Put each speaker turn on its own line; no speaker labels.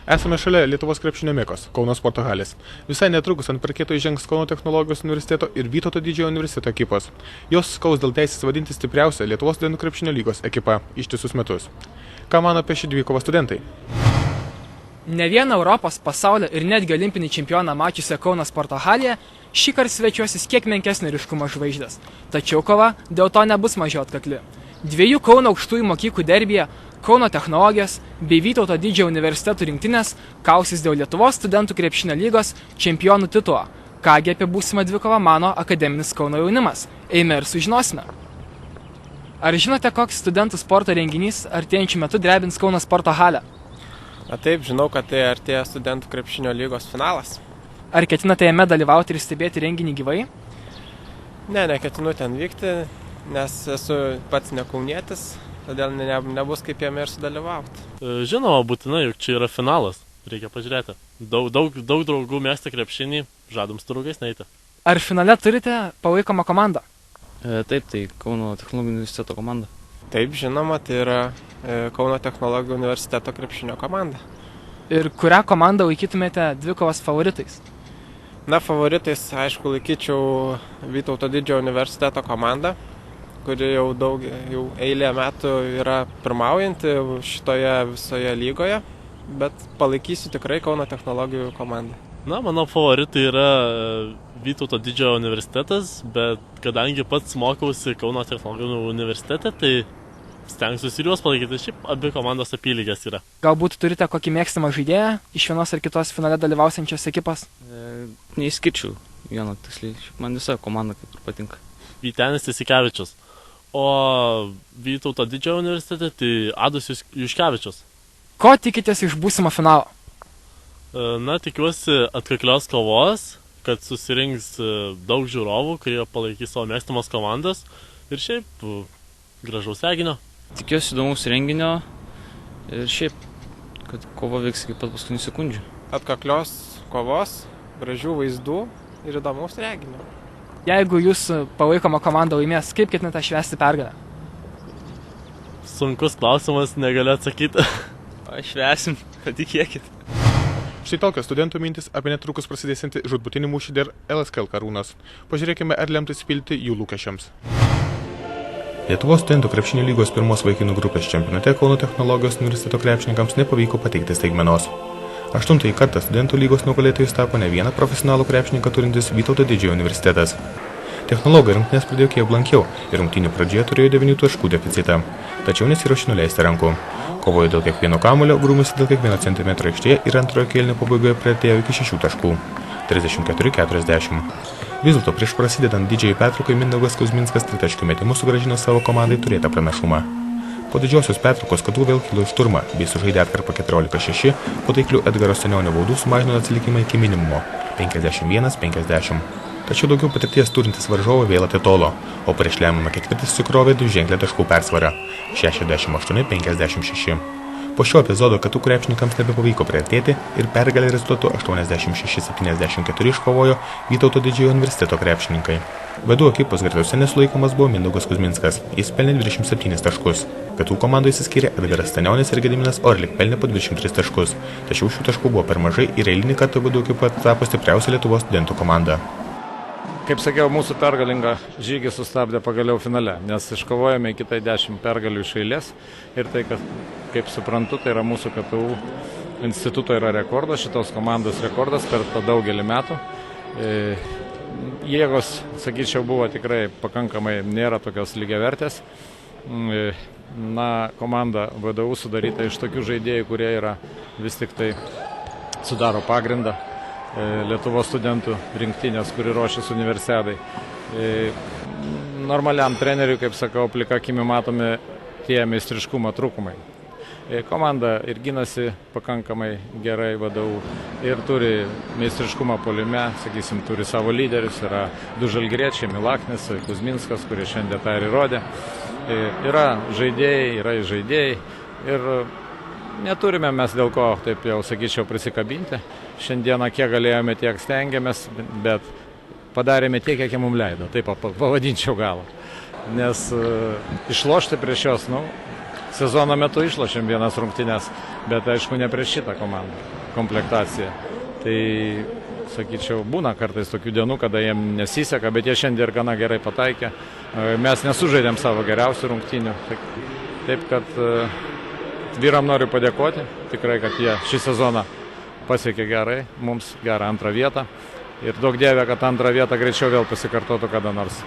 Esame šalia Lietuvos krepšinio mekos, Kauno sporto halės. Visai netrukus ant parketo įžengs Kauno technologijos universiteto ir Vytauto didžiojo universiteto ekipos. Jos skaus dėl teisės vadinti stipriausia Lietuvos studentų krepšinio lygos ekipa ištisus metus. Ką mano apie šį dvikovą studentai?
Ne vieną Europos, pasaulio ir netgi olimpinį čempioną mačiusią Kauno sporto halėje šįkart svečiuosis kiek menkesnio ryškumo žvaigždės. Tačiau kova dėl to nebus mažiau atkakli. Dviejų Kauno aukštųjų mokyklų derbyje Kauno technologijos bei Vytauto didžiojo universitetų rinktinės kausis dėl Lietuvos studentų krepšinio lygos čempionų titulo. Kągi apie būsimą dvikovą mano akademinis Kauno jaunimas? Eime ir sužinosime. Ar žinote, koks studentų sporto renginys artėjančių metų drebins Kauno sporto halę?
Taip, žinau, kad tai artėja studentų krepšinio lygos finalas.
Ar ketinate jame dalyvauti ir stebėti renginį gyvai?
Ne, neketinu ten vykti, nes esu pats ne kaunietis, todėl nebus kaip jame ir sudalyvauti.
Žinoma, būtinai, juk čia yra finalas, reikia pažiūrėti. Daug draugų mėgsta krepšinį, žadam su draugais neiti.
Ar finale turite palaikomą komandą?
Taip, tai Kauno technologijų universiteto komanda.
Taip, žinoma, tai yra Kauno technologijų universiteto krepšinio komanda.
Ir kurią komandą laikytumėte dvikovos favoritais?
Na, favoritais, aišku, laikyčiau Vytauto didžiojo universiteto komandą, kuri jau eilę metų yra pirmaujanti šitoje visoje lygoje, bet palaikysiu tikrai Kauno technologijų komandą.
Na, mano favoritai yra Vytauto didžiojo universitetas, bet kadangi pats mokausi Kauno technologijų universitete, tai stengsiuosi ir juos palaikyti. Šiaip abi komandos apylygės yra.
Galbūt turite kokį mėgstamą žaidėją iš vienos ar kitos finale dalyvausiančios ekipos?
Neįskirčiau vieną tiksliai, man visa komanda kaip ir patinka.
Vytenis Jasikevičius. O Vytauto didžiojo universitete tai Adas Juškevičius.
Ko tikitės iš būsimo finalo?
Na, tikiuosi atkaklios kovos, kad susirinks daug žiūrovų, kurie palaikys savo mėgstamas komandas ir šiaip gražaus reginio.
Tikiuosi įdomaus renginio ir šiaip, kad kova vyks iki pat paskutinių sekundžių.
Atkaklios kovos, gražių vaizdų ir įdomaus reginio.
Jeigu jūs palaikoma komanda laimės, kaip ketinate švęsti pergalę?
Sunkus klausimas, negaliu atsakyti.
Švęsim, patikėkit.
Štai tokios studentų mintis apie netrukus prasidėsiantį žūtbūtinį mūšį dėl LSKL karūnos. Pažiūrėkime, ar lemtų įsipildyti jų lūkesčiams. Lietuvos studentų krepšinio lygos pirmos vaikinų grupės čempionate Kauno technologijos universiteto krepšininkams nepavyko pateikti staigmenos. 8 kartą studentų lygos nugalėtojais tapo ne vieną profesionalų krepšininką turintis Vytauto didžiojo universitetas. Technologai rungtynės pradėjo kiek blankiau ir rungtynių pradžioje turėjo 9 taškų deficitą, tačiau nesiruošė nuleisti rankų. Kovojo dėl kiekvieno kamuolio, grūmėsi dėl kiekvieno centimetro aikštėje ir antrojo kėlinio pabaigoje priartėjo iki 6 taškų – 34-40. Vis dėlto prieš prasidedant didžiajai pertraukai Mindaugas Kuzminskas tritaškių metimų sugrąžino savo komandai turėtą pranašumą. Po didžiosios pertraukos Kadu vėl kilo į šturmą bei sužaidė atkarpą 14-6, po taiklių Edgaro Stanionio baudų sumažino atsilikimą iki minimumo – 51-50. Tačiau daugiau patirties turintis varžovai vėl atitolo, o prieš lemiamą ketvirtį susikrovė dviženklę taškų persvarą – 68-56. Po šio epizodo Katu krepšininkams nebepavyko priartėti ir pergalę rezultatu 86-74 iškovojo Vytauto didžiojo universiteto krepšininkai. Vadų ekipos gretose nesulaikomas buvo Mindaugas Kuzminskas, jis pelnė 27 taškus. Katu komandoje išsiskyrė Edgaras Stanionis ir Gediminas Orlik pelnė po 23 taškus, tačiau šių taškų buvo per mažai ir eilinį kartą vadų ekipa tapo stipriausia Lietuvos studentų komanda.
Kaip sakiau, mūsų pergalingą žygį sustabdė pagaliau finale, nes iškovojame kitai 10 pergalių iš eilės ir tai, kaip suprantu, tai yra mūsų KTU instituto yra rekordas, šitos komandos rekordas per daugelį metų. Jėgos, sakyčiau, buvo tikrai pakankamai, nėra tokios lygiavertės. Na, komanda VDU sudaryta iš tokių žaidėjų, kurie yra vis tik tai sudaro pagrindą Lietuvos studentų rinktinės, kuri ruošiasi universiadai. Normaliam treneriui, kaip sakau, plika akimi matomi tie meistriškumo trūkumai. Komanda ir ginasi pakankamai gerai VDU ir turi meistriškumą puolime, sakysim, turi savo lyderius, yra du žalgiriečiai, Milaknis, Kuzminskas, kurie šiandien tą ir įrodė. Yra žaidėjai ir neturime mes dėl ko, taip jau sakyčiau, prisikabinti. Šiandieną kiek galėjome, tiek stengiamės, bet padarėme tiek, kiek mums leido, taip pavadinčiau galą. Nes išlošti prieš juos, sezono metu išlošėm vienas rungtynes, bet aišku ne prieš šitą komandą, komplektaciją. Tai, sakyčiau, būna kartais tokių dienų, kada jiem nesiseka, bet jie šiandien ir gana gerai pataikė. Mes nesužaidėm savo geriausių rungtynių. Taip, kad vyram noriu padėkoti, tikrai, kad jie šį sezoną pasiekė gerai, mums gerą antrą vietą. Ir daug dievė, kad antrą vietą greičiau vėl pasikartotų kada nors.